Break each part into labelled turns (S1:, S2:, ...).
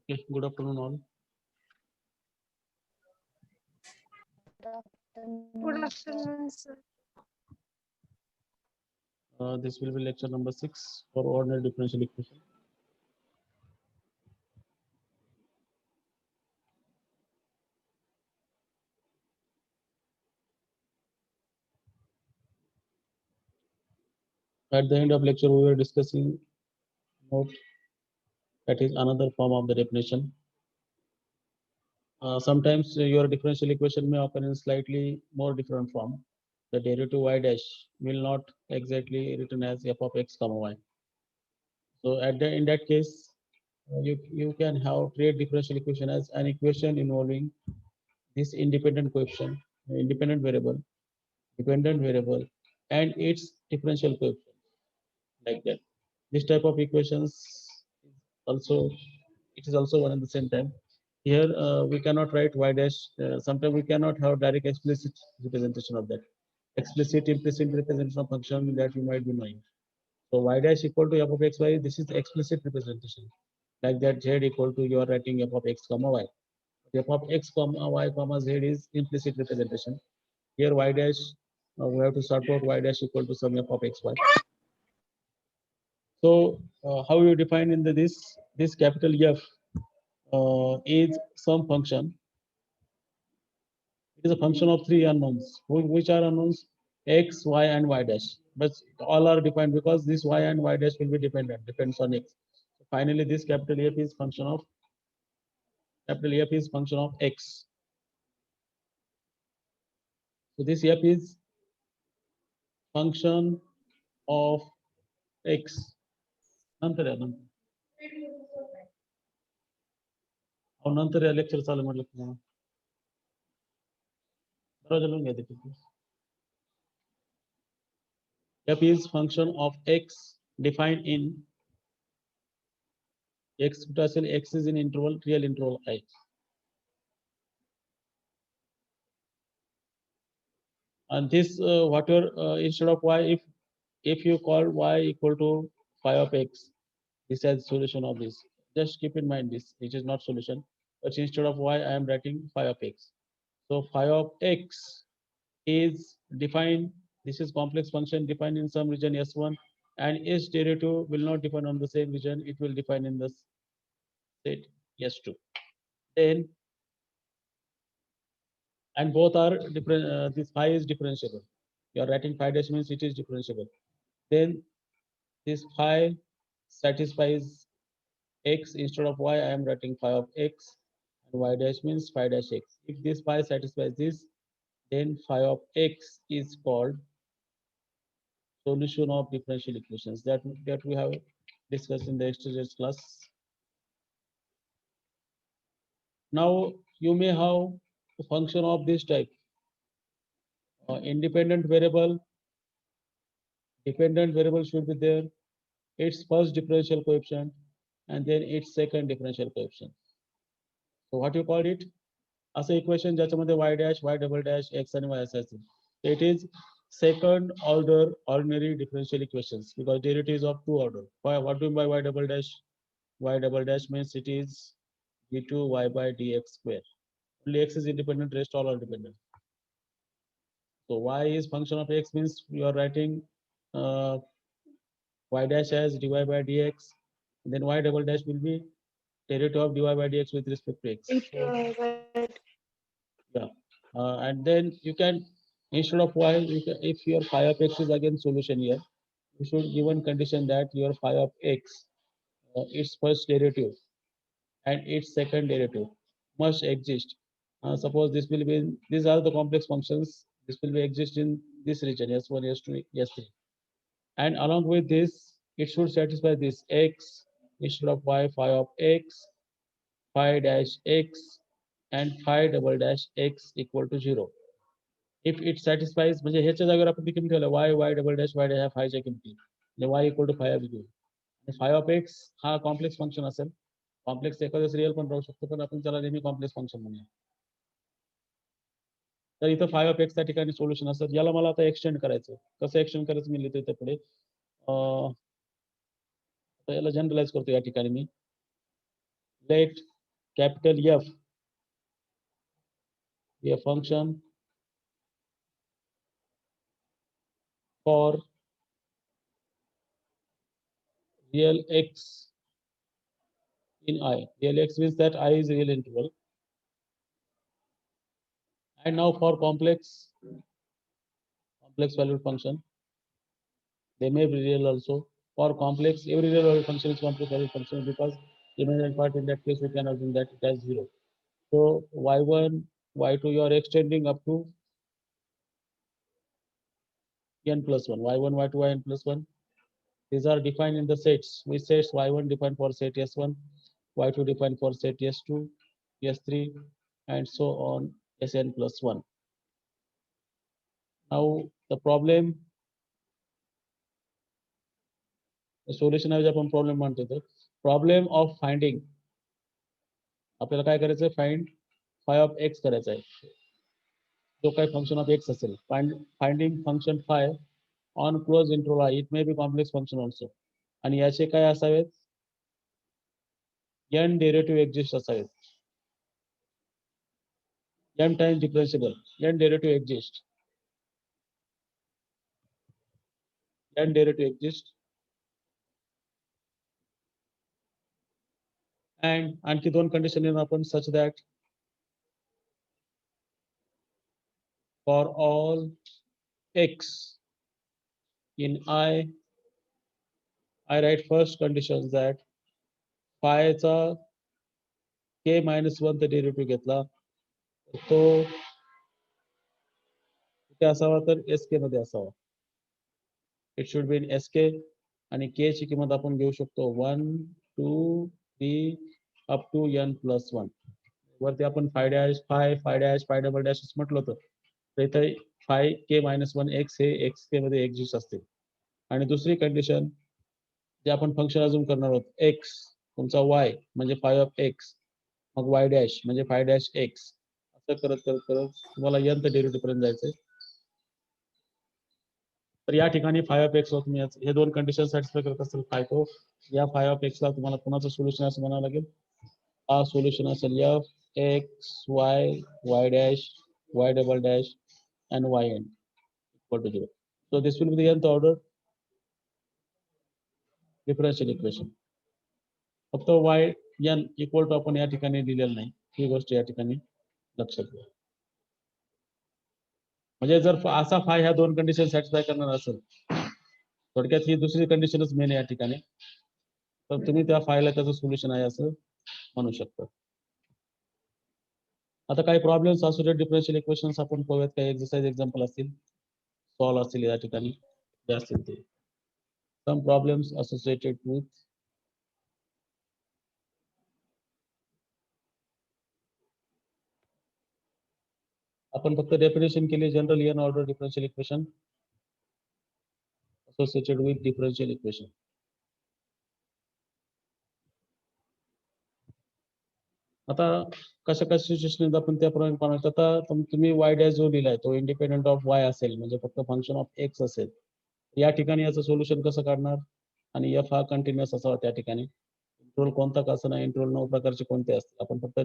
S1: Okay, good afternoon all.
S2: Good afternoon, sir.
S1: This will be lecture number 6 for ordinary differential equation. At the end of lecture, we were discussing about that is another form of the definition. Sometimes your differential equation may occur in slightly more different form. The derivative y dash will not exactly written as f of x comma y. So in that case, you can have create differential equation as an equation involving this independent coefficient, independent variable, dependent variable, and its differential coefficient, like that. This type of equations also it is also one at the same time. Here we cannot write y dash. Sometimes we cannot have direct explicit representation of that. Explicit, implicit representation of function that you might be knowing. So y dash equal to f of x y. This is the explicit representation. Like that, z equal to you are writing f of x comma y. F of x comma y comma z is implicit representation. Here y dash we have to sort out y dash equal to sum f of x y. So how you define in this capital F is some function. It is a function of three unknowns. Which are unknowns? X, y, and y dash. But all are defined because this y and y dash will be dependent, depends on x. So finally, this capital F is function of x. So this F is function of x. नंतर या lecture चालू म्हटलं तुम्हाला दरवाजा लावून घ्या तिथे. F is function of x defined in x x is in interval real interval I. And this whatever instead of y, if you call y equal to phi of x, this is solution of this. Just keep in mind this, which is not solution, but instead of y, I am writing phi of x. So phi of x is defined. This is complex function defined in some region S1, and its derivative will not define on the same region. It will define in the set S2. Then and both are different. This phi is differentiable. You are writing phi dash means it is differentiable. Then this phi satisfies x instead of y. I am writing phi of x, and y dash means phi dash x. If this phi satisfies this, then phi of x is called solution of differential equations that we have discussed in the yesterday's class. Now you may have a function of this type: independent variable, dependent variable should be there, its first differential coefficient, and then its second differential coefficient. So what you call it? असं equation ज्याच्यामध्ये y dash, y double dash, x and y असायचं. It is second order ordinary differential equations because derivative is of two order. What do you mean by y double dash? Y double dash means it is d2y by dx square. Only x is independent, rest all are dependent. So y is function of x means you are writing y dash as dy by dx. Then y double dash will be derivative of dy by dx with respect to x.
S2: Right.
S1: Yeah, and then you can instead of y, if your phi of x is again solution here, you should given condition that your phi of x, its first derivative and its second derivative must exist. Suppose this will be these are the complex functions. This will be exist in this region S1, S2, S3, and along with this, it should satisfy this x instead of y, phi of x, phi dash x, and phi double dash x equal to 0. If it satisfies, म्हणजे ह्याच्या जागेवर आपण किती ठेवलं y double dash y dash ह्या फायच्या किमती म्हणजे y equal to phi of घेऊ. phi of x हा कॉम्प्लेक्स फंक्शन असेल. कॉम्प्लेक्स एखाद्याच रिअल पण राहू शकतो, पण आपण त्याला नेहमी कॉम्प्लेक्स फंक्शन म्हणूया. तर इथं phi of x त्या ठिकाणी सोल्युशन असतात. याला मला आता एक्सटेंड करायचं. कसं एक्सटेंड करायचं मी लिहितो इथे पुढे. याला जनरलाइज करतो या ठिकाणी मी. Let capital F be a function for real x in I. Real x means that I is a real interval. And now for complex valued function, they may be real also. For complex, every real valued function is complex valued function because imaginary part in that case we can assume that it has 0. So y1, y2 you are extending up to n plus 1. y1, y2, yn plus 1. These are defined in the sets. We sets y1 defined for set S1, y2 defined for set S2, S3, and so on Sn plus 1. Now the problem, the solution आहे आपण problem म्हणतो तर problem of finding आपल्याला काय करायचं find five of x करायचा आहे जो काही फंक्शन ऑफ एक्स असेल finding function phi on close interval I it may be complex function also आणि याचे काय असावेत n डेरिव्हेटिव्ह एक्झिस्ट असावेत m times differentiable n derivative exist and आणखी दोन कंडिशन येऊन आपण such that for all x in I write first conditions that phi चा k minus 1 चा डेरिव्हेटिव्ह घेतला तो कुठे असावा तर sk मध्ये असावा it should be in sk आणि k ची किंमत आपण घेऊ शकतो 1 2 3 अप टू n प्लस 1 वरती आपण five dash five double dash म्हटलं होतं तर इथे फाय k मायनस 1 x हे xk मध्ये एक्झिस्ट असते आणि दुसरी कंडिशन जे आपण फंक्शन अजून करणार आहोत x तुमचा y म्हणजे फाय ऑफ x मग y डॅश म्हणजे फाय डॅश x असं करत करत करत तुम्हाला n चं डेरिव्हेटिव्ह पर्यंत जायचंय तर या ठिकाणी फाय ऑफ एक्स ला तुम्ही हे दोन कंडिशन सॅटिस्फाय करत असेल काय तो या फाय ऑफ एक्स ला तुम्हाला कोणाचं सोल्युशन असं म्हणावं लागेल हा सोल्युशन असेल f x y y dash y double dash and y n equal to 0 so this will be the nth order differential equation फक्त वाय एन इक्वल टू आपण या ठिकाणी दिलेलं नाही ही गोष्ट या ठिकाणी लक्षात घ्या म्हणजे जर असा फाय ह्या दोन कंडिशन सॅटिस्फाय करणार असेल थोडक्यात ही दुसरी कंडिशनच मेन या ठिकाणी तर तुम्ही त्या फायला त्याचं सोल्युशन आहे असं म्हणू शकता आता काही प्रॉब्लेम्स असोसिएटेड डिफरन्शियल इक्वेशन्स आपण पाहूयात काही एक्सरसाइज एक्झाम्पल असतील सॉल्व असतील या ठिकाणी जे असतील ते सम प्रॉब्लेम्स असोसिएटेड विथ आपण फक्त डेफिनेशन केली general n order differential equation associated with differential equation आता कशा कशा सिच्युएशन आपण त्याप्रमाणे पाहतो आता तुम्ही वाय डॅश जो लिहिलाय तो इंडिपेंडेंट ऑफ वाय असेल म्हणजे फक्त फंक्शन ऑफ एक्स असेल या ठिकाणी याचं सोल्युशन कसं काढणार आणि एफ हा कंटिन्युअस असावा त्या ठिकाणी इंटरवल कोणता का असं नाही इंटरवल 9 प्रकारचे कोणते असतील आपण फक्त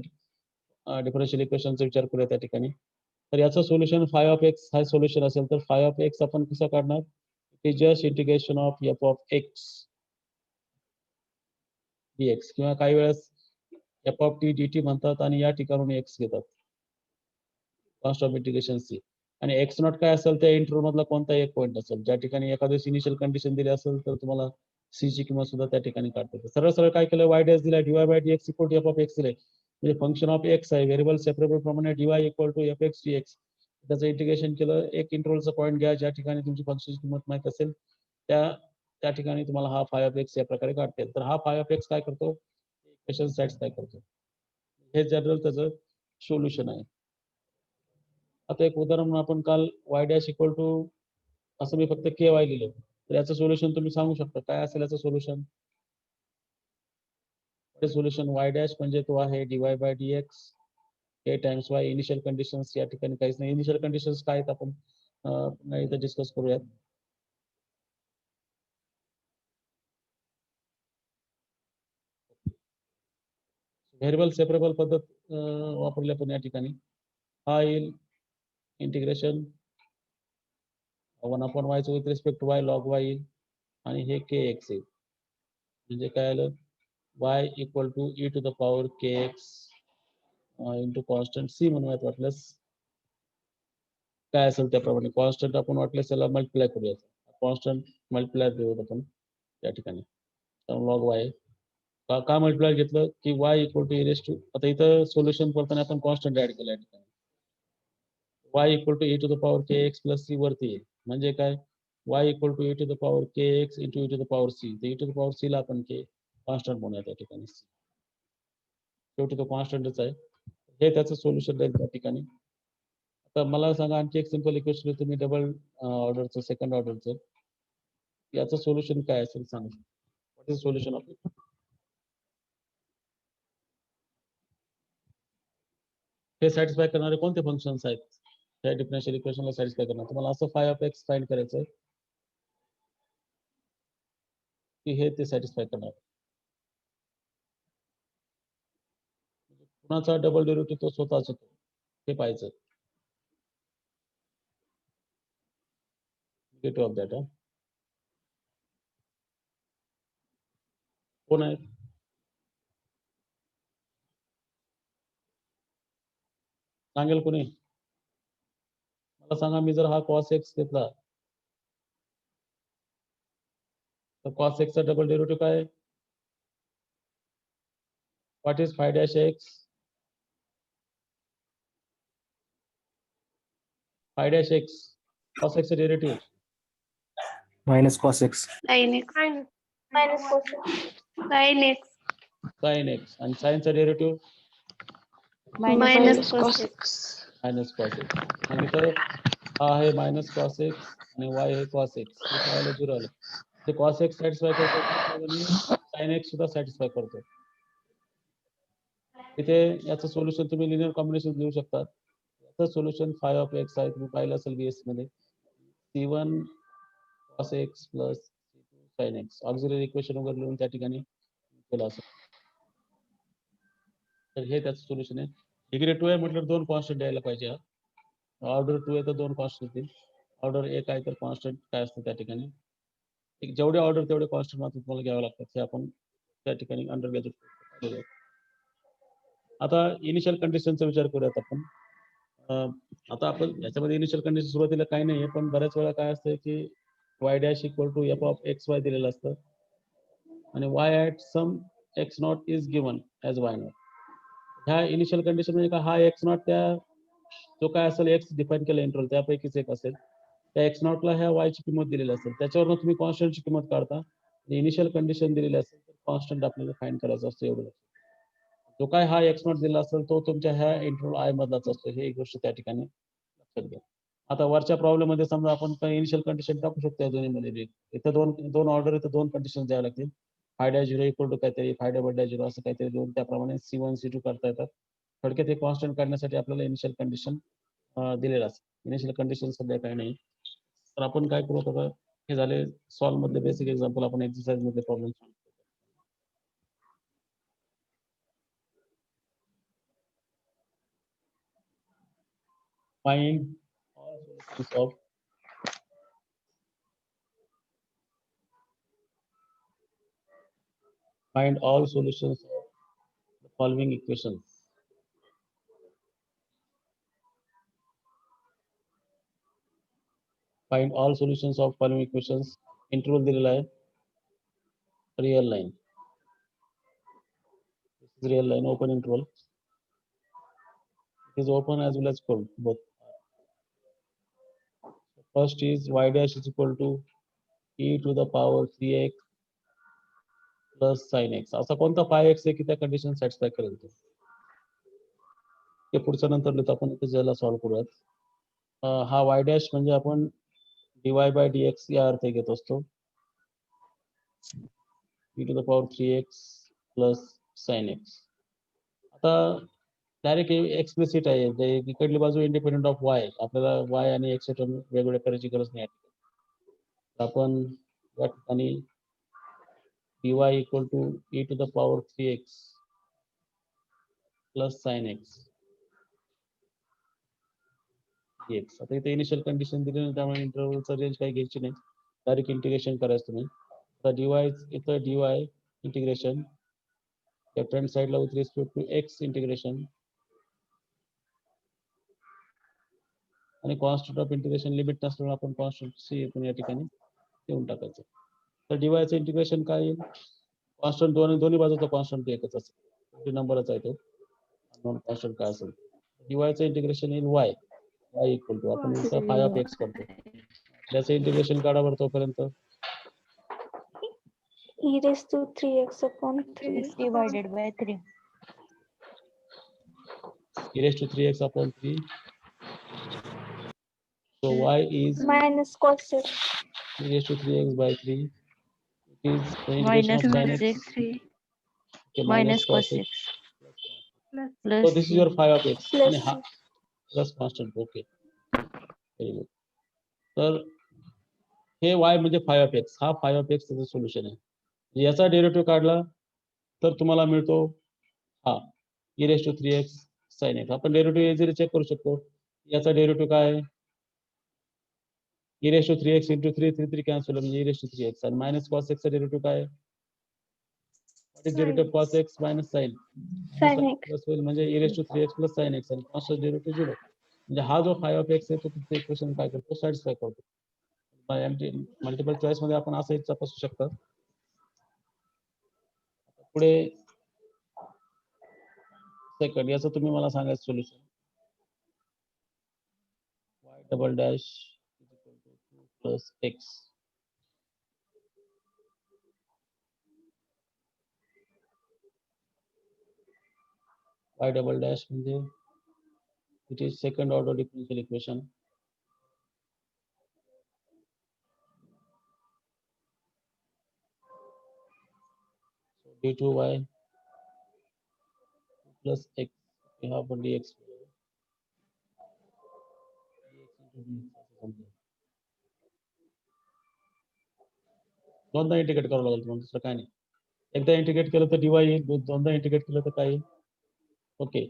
S1: डिफरन्शियल इक्वेशनचा विचार करूया त्या ठिकाणी तर याचं सोल्युशन फाय ऑफ एक्स हा सोल्युशन असेल तर फाय ऑफ एक्स आपण कसं काढणार it is just integration of F of x dx किंवा काही वेळेस एफ ऑफ टी dt म्हणतात आणि या ठिकाणून एक्स घेतात कॉन्स्ट ऑफ इंटिग्रेशन सी आणि एक्स नॉट काय असेल त्या इंटरवल मधला कोणता एक पॉईंट असेल ज्या ठिकाणी एखाद्या इनिशियल कंडिशन दिली असेल तर तुम्हाला सी ची किंमत सुद्धा त्या ठिकाणी काढता येते सरळ सरळ काय केलं वाय डॅश दिलाय dy by dx equal to f of x दिले म्हणजे फंक्शन ऑफ एक्स आहे व्हेरिएबल सेपरेबल प्रमाणे dy equal to f x dx त्याचं इंटिग्रेशन केलं एक इंटरवलचा पॉईंट घ्या ज्या ठिकाणी तुमची फंक्शनची किंमत माहित असेल त्या त्या ठिकाणी तुम्हाला हा फाय ऑफ एक्स या प्रकारे काढता येईल तर हा फाय ऑफ एक्स काय करतो इक्वेशन सॅटिस्फाय करतो हे जनरल त्याचं सोल्युशन आहे आता एक उदाहरण म्हणून आपण काल वाय डॅश इक्वल टू असं मी फक्त के वाय लिहिलं तर याचं सोल्युशन तुम्ही सांगू शकता काय असेल याचं सोल्युशन सोल्युशन वाय डॅश म्हणजे तो आहे dy by dx a times y initial conditions या ठिकाणी काहीच नाही इनिशियल कंडिशन्स काय आहेत आपण नाही तर डिस्कस करूयात व्हेरिएबल सेपरेबल पद्धत वापरली आपण या ठिकाणी. हा येईल integration 1/y with respect to y log y येईल आणि हे kx येईल. म्हणजे काय आलं y equal to e to the power kx into constant c म्हणूयात वाटल्यास काय असेल त्याप्रमाणे कॉन्स्टंट आपण वाटल्यास त्याला मल्टिप्लाय करूया. कॉन्स्टंट मल्टिप्लाय देऊयात आपण या ठिकाणी लॉग y का मल्टिप्लाय घेतलं की y equal to e to आता इथं सोल्युशन करताना आपण कॉन्स्टंट ऍड केलं या ठिकाणी y equal to e to the power kx plus c वरती येईल म्हणजे काय y equal to e to the power kx into e to the power c तर e to the power c ला आपण k कॉन्स्टंट म्हणूया त्या ठिकाणी शेवटी तो कॉन्स्टंटच आहे. हे त्याचं सोल्युशन राहील त्या ठिकाणी. आता मला सांगा आणखी एक सिंपल इक्वेशन तुम्ही डबल ऑर्डरचं सेकंड ऑर्डरचं याचं सोल्युशन काय असेल सांगा. What is solution of it. हे सॅटिस्फाय करणारे कोणते फंक्शन्स आहेत त्या डिफरन्शियल इक्वेशनला सॅटिस्फाय करणार. तुम्हाला असं फाय ऑफ एक्स फाइंड करायचं आहे की हे ते सॅटिस्फाय करणार. कुणाचा डबल डेरिव्हेटिव्ह तो स्वतःच होतो हे पाहायचं. निगेटिव्ह ऑफ दॅट कोण आहे सांगेल कोणी. मला सांगा मी जर हा cos x घेतला तर cos x चा डबल डेरिव्हेटिव्ह काय आहे. What is five dash x. Five dash x cos x चा derivative
S3: minus cos x.
S2: Sin x.
S4: minus cos x.
S2: Sin x.
S1: sin x आणि sin चा derivative
S2: Minus cos x.
S1: Minus cos x. आणि इथं हा आहे minus cos x आणि y आहे cos x. हे काय आलं 0 आलं. ते cos x सॅटिस्फाय करतो आणि sin x सुद्धा सॅटिस्फाय करतो. इथे याचं सोल्युशन तुम्ही लिनियर कॉम्बिनेशन लिहू शकता. याचं सोल्युशन फाय ऑफ एक्स आहे तुम्ही पाहिलं असेल बीएस मध्ये c1 cos x plus c2 sin x auxiliary equation वगैरे लिहून त्या ठिकाणी केलं असेल. तर हे त्याचं सोल्युशन आहे. डिग्री 2 आहे म्हटलं 2 कॉन्स्टंट द्यायला पाहिजे. ऑर्डर 2 आहे तर 2 कॉन्स्टंट येतील. ऑर्डर 1 आहे तर कॉन्स्टंट काय असतं त्या ठिकाणी जेवढे ऑर्डर तेवढे कॉन्स्टंट मात्र तुम्हाला घ्यावे लागतात. हे आपण त्या ठिकाणी अंडर ग्रॅज्युएट. आता इनिशियल कंडिशनचा विचार करूयात आपण. आता आपण याच्यामध्ये इनिशियल कंडिशन सुरुवातीला काही नाहीये पण बऱ्याच वेळा काय असतं की y dash equal to f of x y दिलेलं असतं आणि y at some x naught is given as y naught. ह्या इनिशियल कंडिशन म्हणजे का हा एक्स नॉट त्या जो काय असेल एक्स डिफाईन केला इंटरवल त्यापैकीच एक असेल. त्या एक्स नॉटला ह्या y ची किंमत दिलेली असेल त्याच्यावरून तुम्ही कॉन्स्टंटची किंमत काढता. इनिशियल कंडिशन दिलेली असेल तर कॉन्स्टंट आपल्याला फाइंड करायचं असतं एवढं. जो काय हा एक्स नॉट दिला असेल तो तुमच्या ह्या इंटरवल आय मधलाच असतो. हे एक गोष्ट त्या ठिकाणी लक्षात घ्या. आता वरच्या प्रॉब्लेम मध्ये समजा आपण काही इनिशियल कंडिशन टाकू शकतो या दोन्हीमध्ये. इथं दोन ऑर्डर इथं 2 कंडिशन द्याव्या लागतील. फाय डॅश 0 इक्वल टू काहीतरी फाय डबल डॅश 0 असं काहीतरी देऊन त्याप्रमाणे C1 C2 करता येतात. थोडक्यात हे कॉन्स्टंट काढण्यासाठी आपल्याला इनिशियल कंडिशन दिलेलं असतं. इनिशियल कंडिशन सध्या काही नाही. तर आपण काय करू आता हे झाले सॉल्व मधले बेसिक एक्झाम्पल. आपण एक्सरसाइज मधले प्रॉब्लेम सॉल्व करू. Find all solutions of the following equations. Find all solutions of following equations. Interval दिलेला आहे. Real line. This is real line, open interval. It is open as well as closed, both. First is y dash is equal to e to the power 3x plus sin x. असा कोणता phi x आहे की त्या condition satisfy करेल तो. ते पुढच्या नंतर लिहितो आपण इथे ज्याला सॉल्व करूयात. हा y डॅश म्हणजे आपण dy by dx या अर्थ घेत असतो. e to the power 3x plus sin x. आता डायरेक्ट एक्सप्लिसिट आहे. इकडली बाजू इंडिपेंडेंट ऑफ y. आपल्याला y आणि x टर्म वेगवेगळ्या करायची गरज नाही. आपण या ठिकाणी dy equal to e to the power 3x plus sine x x. आता इथे इनिशियल कंडिशन दिली नाही त्यामुळे इंटरव्हलचा रेंज काही घ्यायची नाही, डायरेक्ट इंटिग्रेशन करायचं तुम्ही. आता डीवाय इथं डीवाय इंटिग्रेशन लेफ्ट हँड साइडला with respect to x integration आणि कॉन्स्टंट ऑफ इंटिग्रेशन लिमिट नसल्यामुळे आपण कॉन्स्टंट सी पण या ठिकाणी देऊन टाकायचं. तर डीवायचं इंटिग्रेशन काय येईल, कॉन्स्टंट दोन्ही बाजूचा कॉन्स्टंट एकच असेल, नंबरच आहे तो नॉन कॉन्स्टंट काय असेल. डीवायचं इंटिग्रेशन येईल वाय वाय इक्वल टू आपण इथं फाय ऑफ एक्स करतो, त्याचं इंटिग्रेशन काढा बरं तोपर्यंत.
S4: E raised to 3x upon 3.
S2: X
S5: divided by 3.
S1: e raised to 3x upon 3. So y is
S4: Minus cos x.
S1: e raised to 3x by 3. It is the integration
S5: Minus
S1: of sin
S5: cos
S1: x.
S5: x.
S1: Okay,
S5: Minus cos x.
S2: plus
S5: Plus
S1: So this is your phi of x
S4: Plus
S1: आणि हा plus constant. Okay, very good. तर हे y म्हणजे five of x, हा five of x त्याचं solution आहे. याचा derivative काढला तर तुम्हाला मिळतो हा e raised to 3x sin x. आपण डेरिव्हेटिव्ह इझिली चेक करू शकतो. याचा डेरिव्हेटिव्ह काय आहे, e raised to 3x into 3 3 cancel म्हणजे e raised to 3x आणि मायनस cos x चा डेरिव्हेटिव्ह काय आहे, what is derivative cos x minus sin
S4: Sin x.
S1: Plus होईल म्हणजे e raised to 3x plus sin x आणि cos चा derivative 0. म्हणजे हा जो फाय ऑफ एक्स आहे तो तुमचं इक्वेशन काय करतो, सॅटिस्फाय करतो. मल्टिपल चॉईस मध्ये आपण असं एक तपासू शकता. पुढे सेकंड याचं तुम्ही मला सांगायचं solution. y double dash plus X y double dash म्हणजे it is second order differential equation. d2y plus x we have one dx दोनदा इंटिग्रेट करावं लागेल तुम्हाला, दुसरं काय नाही. एकदा इंटिग्रेट केलं तर dy येईल, दोनदा इंटिग्रेट केलं तर काय येईल. Okay,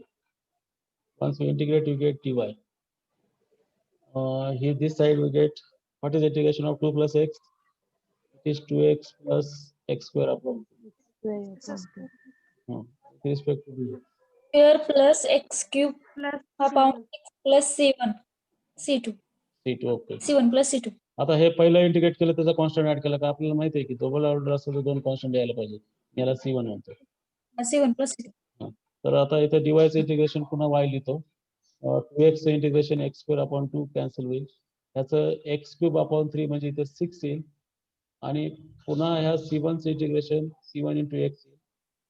S1: once you integrate you get dy. Here this side we get what is integration of 2 plus x, it is 2x plus x square upon with respect to d.
S6: Square plus x cube
S2: plus
S6: upon
S2: C1.
S6: x plus c1 c2
S1: c2. Okay,
S6: c1 plus c2.
S1: आता हे पहिलं integrate केलं त्याचा constant add केला का आपल्याला माहिती आहे की डबल ऑर्डर असेल तर दोन कॉन्स्टंट यायला पाहिजे, याला c1 म्हणतो.
S6: c1 plus c2.
S1: तर आता इथे डीवायचं इंटिग्रेशन पुन्हा y लिहितो, 2x integration x square upon 2 cancel होईल, ह्याचं x क्यूब अपॉन 3 म्हणजे इथे 6 येईल आणि पुन्हा ह्या c1चं इंटिग्रेशन c1 इंटू एक्स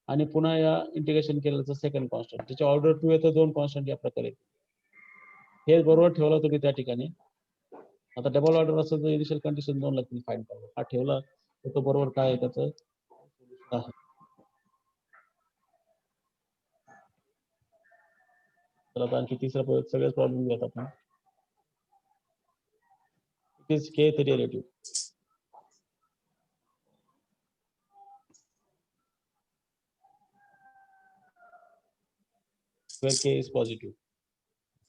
S1: आणि पुन्हा या इंटिग्रेशन केल्याचं सेकंड कॉन्स्टंट, त्याच्या ऑर्डर 2 येतं, दोन कॉन्स्टंट या प्रकारे. हे बरोबर ठेवला तुम्ही त्या ठिकाणी. आता डबल ऑर्डर असेल तर इनिशियल कंडिशन 2 ला तुम्ही फाइंड करा, हा ठेवला तर तो बरोबर काय आहे त्याचं सोल्युशन आहे. तर आता आणखी तिसरा प्रयोग, सगळेच प्रॉब्लेम घेत आपण. It is k th derivative. where k is positive,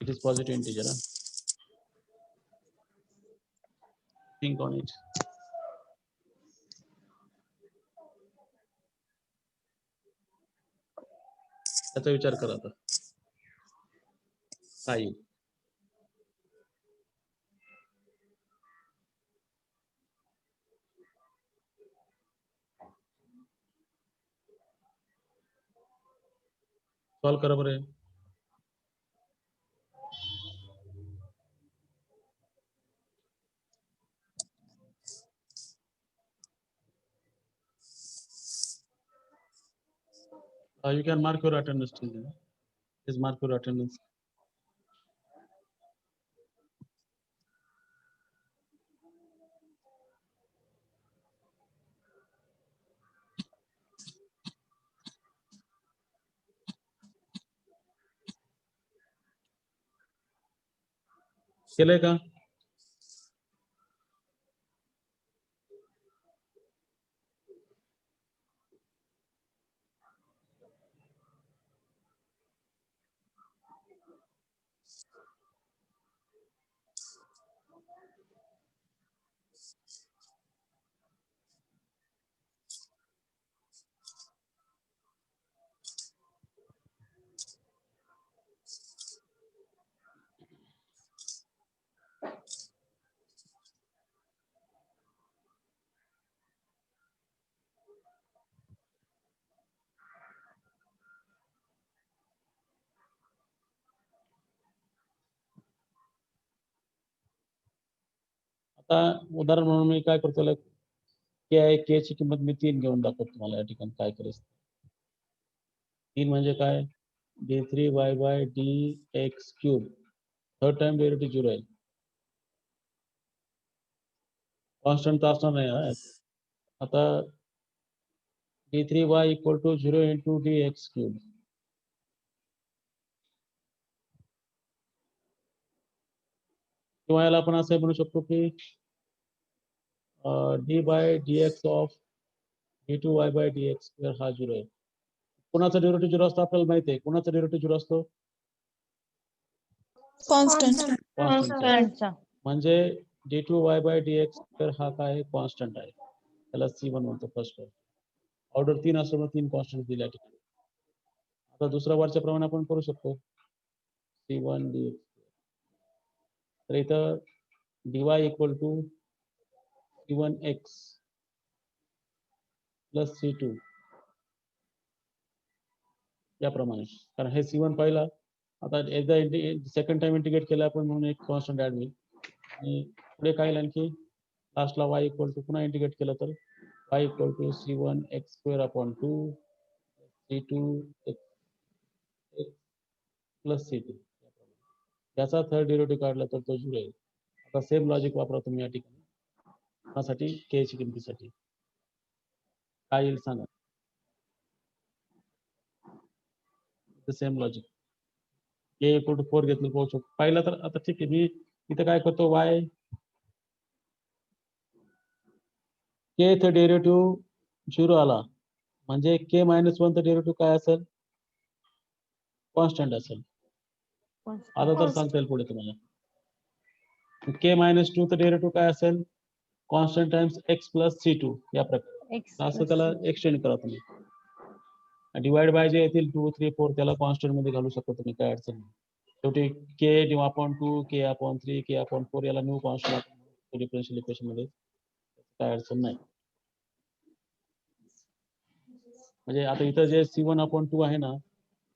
S1: it is positive integer. Think on it. त्याचा विचार करा आता काय येईल. सॉल्व करा बरं. You can mark your attendance till then. Please mark your attendance. केलंय का? आता उदाहरण म्हणून मी काय करतो, के आहे, के ची किंमत मी 3 घेऊन दाखवतो तुम्हाला या ठिकाणी काय करायचं. 3 म्हणजे काय, d3y dy dx cube, third time derivative 0 आहे. कॉन्स्टंट तर असणार नाही हा. आता d3y equal to 0 into dx cube. किंवा याला आपण असं म्हणू शकतो की d by dx of d2y by dx square हा 0 आहे. कोणाचा डेरिव्हेटिव्ह 0 असतो आपल्याला माहिती आहे. कोणाचा डेरिव्हेटिव्ह 0 असतो?
S6: कॉन्स्टंट.
S1: कॉन्स्टंटचा. म्हणजे d2y बाय dx स्क्वेअर हा काय आहे, कॉन्स्टंट आहे. त्याला C1 म्हणतो फर्स्ट ऑर्डर. ऑर्डर 3 असल्यामुळे 3 कॉन्स्टंट दिल्या ठिकाणी. आता दुसऱ्या वरच्या प्रमाणे आपण करू शकतो C1 dx. तर इथं dy equal to C1x plus C2 याप्रमाणे. कारण हे C1 पाहिला, आता एकदा सेकंड टाइम इंटिग्रेट केलं आपण म्हणून एक कॉन्स्टंट ऍड होईल. आणि पुढे काय येईल आणखी लास्टला y इक्वल टू पुन्हा इंटिग्रेट केलं तर y equal to C1x square upon 2 C2x plus C2. याचा थर्ड डेरिव्हेटिव्ह काढला तर तो 0 येईल. आता सेम लॉजिक वापरा तुम्ही या ठिकाणी कोणासाठी, के ची किमतीसाठी काय येईल सांगा. Same logic, k equal to 4 घेतलं पाहू शकतो पाहिलं तर. आता ठीक आहे, मी इथं काय करतो, y के चा डेरिव्हेटिव्ह 0 आला म्हणजे के मायनस 1 चा डेरिव्हेटिव्ह काय असेल, कॉन्स्टंट असेल. आता तर सांगता येईल पुढे तुम्हाला. के मायनस 2 चा डेरिव्हेटिव्ह काय असेल, constant times x plus C2 या प्रकारे. असं त्याला एक्सटेंड करा तुम्ही. डिवाइड बाय जे येतील 2, 3, 4 त्याला कॉन्स्टंट मध्ये घालू शकतो तुम्ही, काय अडचण नाही. शेवटी के अपॉन 2, के अपॉन 3, के अपॉन 4 याला न्यू कॉन्स्टंट डिफरन्शियल इक्वेशन मध्ये, काय अडचण नाही. म्हणजे आता इथं जे C1 अपॉन 2 आहे ना,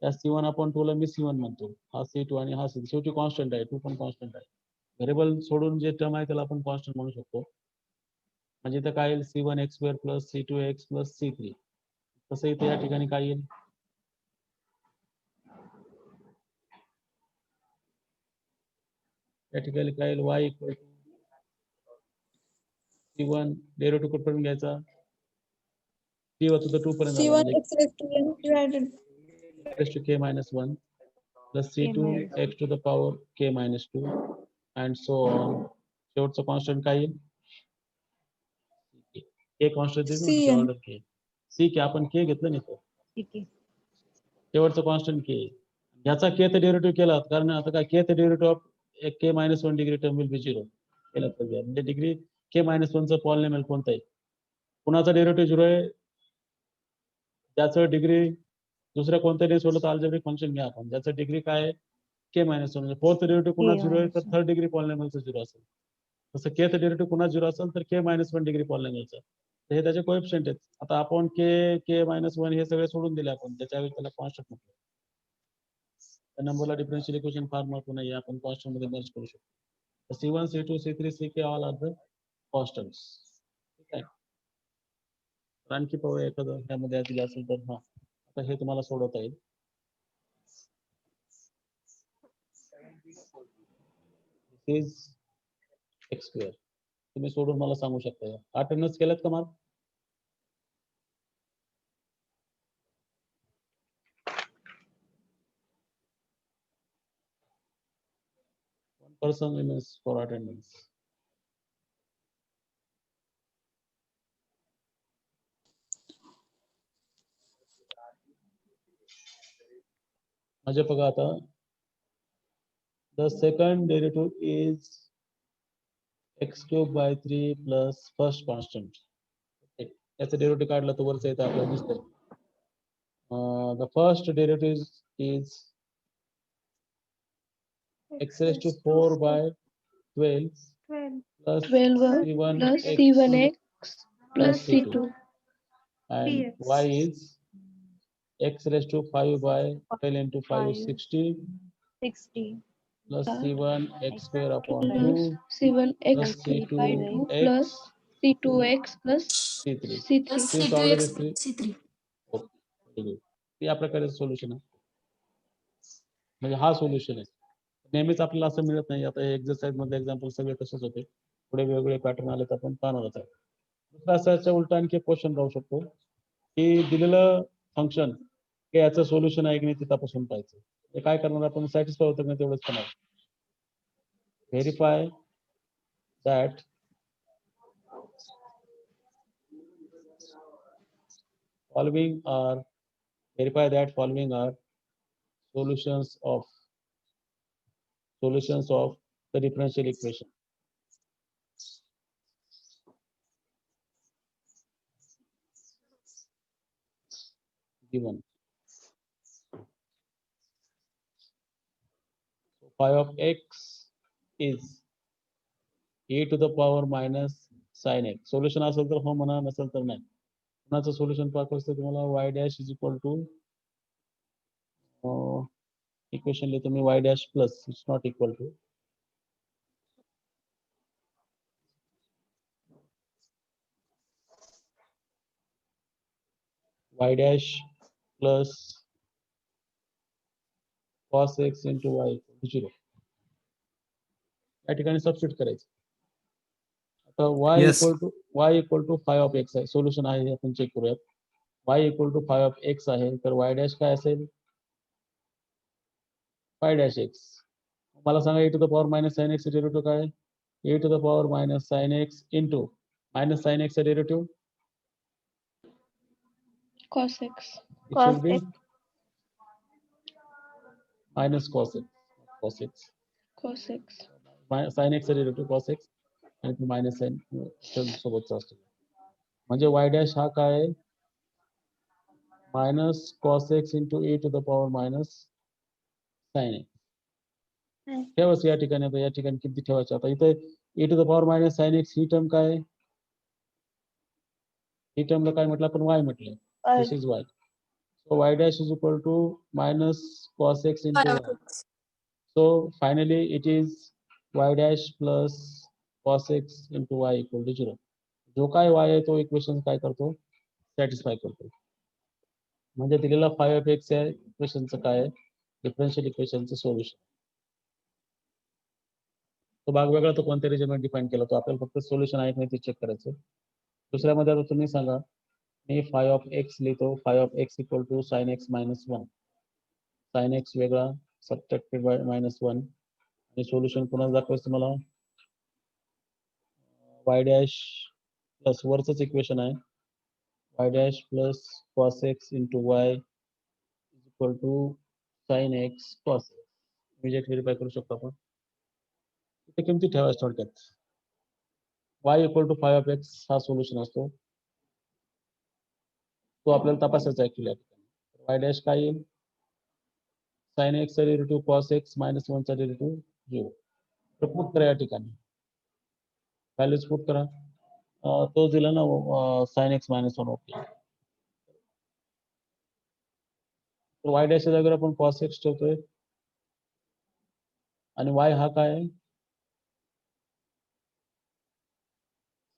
S1: त्या C1 अपॉन 2 ला मी C1 म्हणतो, हा C2 आणि हा C2 शेवटी कॉन्स्टंट आहे, 2 पण कॉन्स्टंट आहे. व्हेरिएबल सोडून जे टर्म आहे त्याला आपण कॉन्स्टंट म्हणू शकतो. म्हणजे इथं काय येईल, C1x square plus C2x plus C3. तसं इथे या ठिकाणी काय येईल, या ठिकाणी काय येईल, y equal to C1 derivative कुठपर्यंत घ्यायचा, c होतं तर 2 पर्यंत आला,
S6: C1
S1: म्हणजे
S6: x raised to n divided.
S1: x to k minus 1 plus C2 x to the power k minus 2 and so on. शेवटचं कॉन्स्टंट काय येईल, k कॉन्स्टंट दिली ना,
S6: Cn.
S1: Order k. c के आपण k घेतलं नाही तर शेवटचं कॉन्स्टंट k. याचा k चा डेरिव्हेटिव्ह केला, कारण आता काय k चा derivative of k minus 1 degree term will be 0 केला पाहिजे. म्हणजे डिग्री k minus 1 चा पॉलिनॉमियल कोणता आहे, कुणाचा डेरिव्हेटिव्ह 0 आहे, त्याचं डिग्री दुसऱ्या कोणत्याही सोडलं तर अल्जेब्रिक फंक्शन घ्या आपण, ज्याचं डिग्री काय आहे, k minus 1. म्हणजे फोर्थ डेरिव्हेटिव्ह पुन्हा 0 आहे तर थर्ड डिग्री पॉलिनॉमियलचं 0 असेल. तसं k चा डेरिव्हेटिव्ह पुन्हा 0 असेल तर k minus 1 डिग्री पॉलिनॉमियलचं. तर हे त्याचे कोएफिशियंट आहेत. आता आपण k minus 1 हे सगळे सोडून दिले आपण, त्याच्यावेळी त्याला कॉन्स्टंट म्हटलं. त्या नंबरला डिफरन्शियल इक्वेशन फार महत्व नाही, आपण कॉन्स्टंट मध्ये मर्ज करू शकतो. C1, C2, C3, CK all are the constants. ठीक आहे. आणखी पाहूया एखादं त्यामध्ये दिलं असेल तर. हा, आता हे तुम्हाला सोडवता येईल. इज x स्क्वेअर तुम्ही सोडून मला सांगू शकता. अटेंडन्स केल्यात का mark? One person remains for attendance. म्हणजे बघा आता, the second derivative is x cube by 3 plus first constant. याचं डेरिव्हेटिव्ह काढलं तर वरचं येतं आपल्याला दिसतंय. The first derivative is x raised to 4 by 12 plus
S6: 12
S1: c1
S6: plus
S1: x
S6: C1x
S1: plus
S6: plus
S1: c2,
S6: C2.
S1: and
S2: 3x.
S1: y is x raised to 5 by 12 into 5 is 60
S5: 60
S1: plus
S6: Yeah.
S1: c1 x square upon 2
S6: Plus C1x
S1: plus c2
S6: plus
S1: x
S6: C2x plus
S1: c3.
S6: C3.
S1: Since already 3. Okay, very good. या प्रकारे solution आहे. म्हणजे हा solution आहे. नेहमीच आपल्याला असं मिळत नाही. आता एक्झरसाइज मध्ये एक्झाम्पल सगळे तसेच होते. पुढे वेगवेगळे पॅटर्न आले तर आपण पाहणारच आहे. दुसरा असाच्या उलटा आणखी एक क्वेश्चन राहू शकतो की दिलेलं फंक्शन हे याचं सोल्युशन आहे की नाही ते तपासून पाहायचं. हे काय करणार आपण सॅटिस्फाय होतं नाही तेवढंच करणार. Verify that following are solutions of the differential equation. Given. So phi of x is e to the power minus sin x. Solution असेल तर हो म्हणा, नसेल तर नाही. पुन्हाचं सोल्युशन पाहत असते तुम्हाला y dash is equal to equation लिहितो मी y dash plus it's not equal to y dash plus cos x into y equal to 0. या ठिकाणी सबस्टिट्यूट करायचं. आता
S3: Yes.
S1: y equal to phi of x आहे. Solution आहे हे आपण check करूयात. y equal to phi of x आहे तर y dash काय असेल? phi dash x. मला सांगा e to the power minus sin x चे डेरिव्हेटिव्ह काय आहे? e to the power minus sin x into minus sin x चा derivative
S6: Cos x.
S1: it
S4: Cos
S1: should be
S4: x.
S1: minus cos x. cos x.
S6: Cos x.
S1: sin x चा derivative cos x आणि तो minus sin सोबतचा असतो. म्हणजे y dash हा काय आहे? minus cos x into e to the power minus sin x. ठेवायचं या ठिकाणी. आता या ठिकाणी किती ठेवायचं? आता इथे e to the power minus sin x he term काय आहे? ही टर्मला काय म्हटलं आपण y म्हटलं. This is y. So y dash is equal to minus cos x into y. So finally it is y dash plus cos x into y equal to 0. जो काय y आहे तो इक्वेशन काय करतो? सॅटिस्फाय करतो. म्हणजे दिलेला phi of x या इक्वेशनचं काय आहे? डिफरन्शियल इक्वेशनचं सोल्युशन. तो भाग वेगळा तो कोणत्या रिजनमध्ये डिफाईन केला तो आपल्याला फक्त सोल्युशन आहे की नाही ते चेक करायचं. दुसऱ्यामध्ये आता तुम्ही सांगा मी phi of x लिहितो. phi of x equal to sin x minus 1. sin x वेगळा सबट्रॅक्टेड बाय -1 आणि सोल्युशन पुन्हा दाखवायचं तुम्हाला y dash प्लस वरचंच इक्वेशन आहे y dash plus cos x into y is equal to sin x cos x. Immediate verify करू शकतो आपण. इथे किमती ठेवायच्या थोडक्यात. y equal to phi of x हा सोल्युशन असतो. तो आपल्याला तपासायचा ऍक्च्युअली. y dash काय येईल? sin x चा डेरिव्हेटिव्ह cos x minus 1 चा डेरिव्हेटिव्ह 0. तर पुट करा या ठिकाणी. व्हॅल्यूज पुट करा. तो दिला ना sin x minus 1 ओके. तर y dash च्या जागेवर आपण cos x ठेवतोय आणि y हा काय आहे?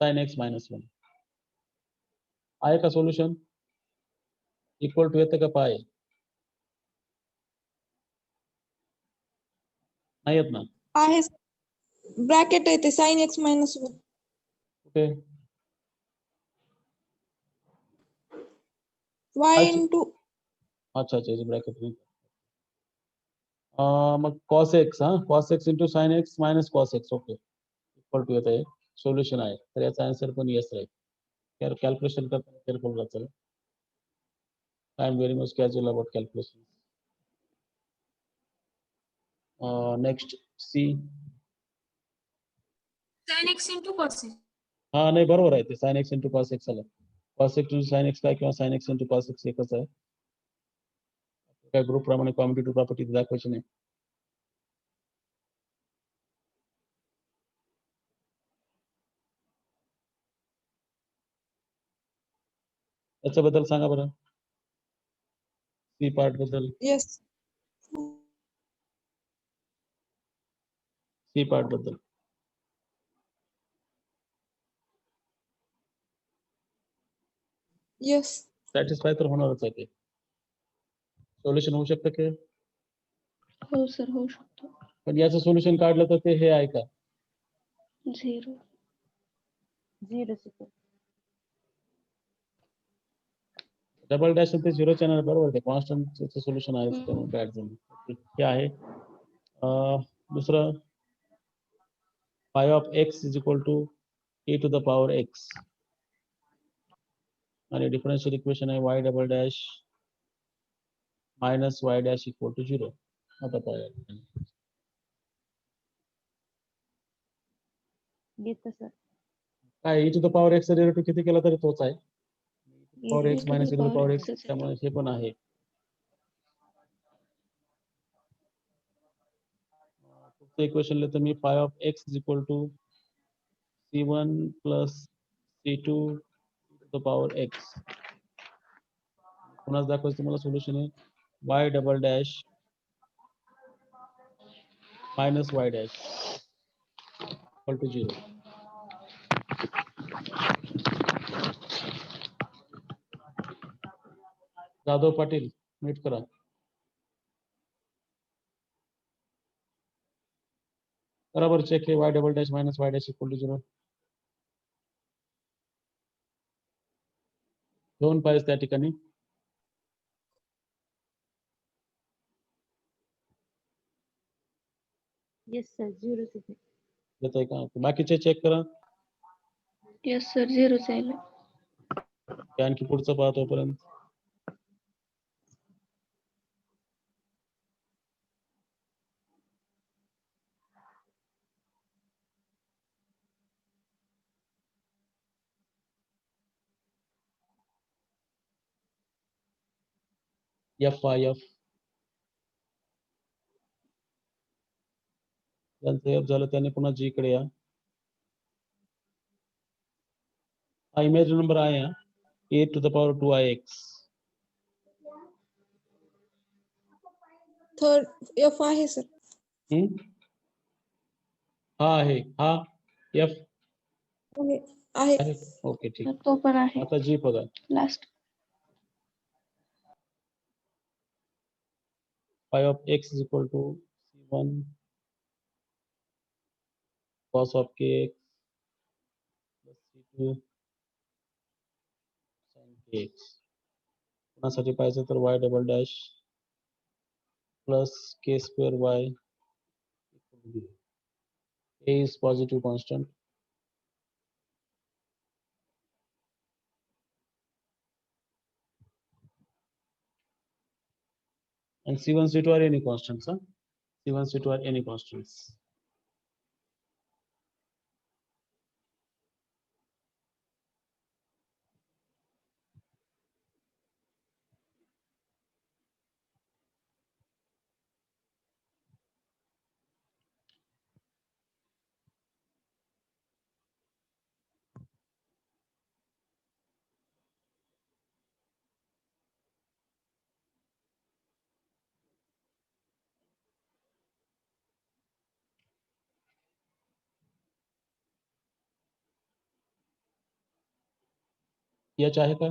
S1: sin x minus 1. आहे का सोल्युशन? इक्वल टू येतं का पाय? नाही येत ना.
S6: आहे ब्रॅकेट आहे ते sin x minus 1.
S1: कुठे?
S6: y
S1: अच्छा.
S6: into
S1: अच्छा अच्छा ब्रॅकेट. मग cos x cos x into sin x minus cos x okay equal to येत आहे. सोल्युशन आहे तर याचा आन्सर पण येस राहील. कॅल्क्युलेशन करताना केअरफुल राहा. चला. I am very much casual about calculation. Next, C.
S5: Sin x into cos x.
S1: हा नाही बरोबर आहे ते sine X into cos X आलं cos X to sine X काय किंवा sine X into cos X एकच आहे काय ग्रुप प्रमाणे कॉम्युटेटिव्ह प्रॉपर्टी दाखवायची नाही याच्याबद्दल सांगा बरं सी पार्ट बद्दल
S6: Yes.
S1: सी पार्ट बद्दल
S6: Yes.
S1: सॅटिस्फाय तर होणारच आहे ते सोल्युशन होऊ शकतं की
S4: हो सर होऊ शकतो
S1: पण याचं सोल्युशन काढलं तर ते हे आहे का
S4: 0
S1: डबल डॅश ते झिरो चॅनल बरोबर ते कॉन्स्टंट सोल्युशन आहे त्यामुळे काय अडचण नाही. हे आहे दुसरं phi of x is equal to e to the power X आणि डिफरन्शियल इक्वेशन आहे Y double dash minus Y dash equal to 0 आता पाहूया काय e to the power X derivative किती केला तरी तोच आहे power X minus e to the power X त्यामुळे हे पण आहे इक्वेशन लिहितो मी phi of x is equal to c1 plus c2 to the power x पुन्हा दाखवायचं तुम्हाला सोल्युशन आहे Y double dash minus Y dash equal to 0 Jadhav Patil meet करा बराबर चेक आहे Y double dash minus Y dash equal to 0 दोन पाहिजे त्या ठिकाणी येतोय का बाकीचे चेक करा
S4: येस सर 0 जाईल
S1: आणखी पुढचं पाहा तोपर्यंत एफ त्यांचं एफ झालं त्याने पुन्हा जी कडे या हा इमेज नंबर आहे हा e to the power 2ix
S6: Third F आहे sir.
S1: हा आहे हा एफ
S6: आहे. आहे.
S1: आहे ओके ठीक
S4: तर तो पण आहे
S1: आता जी बघा
S4: last
S1: phi of x is equal to c1 cos of kx plus c2 sin kx कोणासाठी पाहिजे तर y double dash plus k square y a is positive constant and c1 c2 are any constants c1 c2 are any constants याच आहे का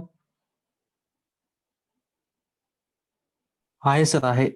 S3: आहे sir आहे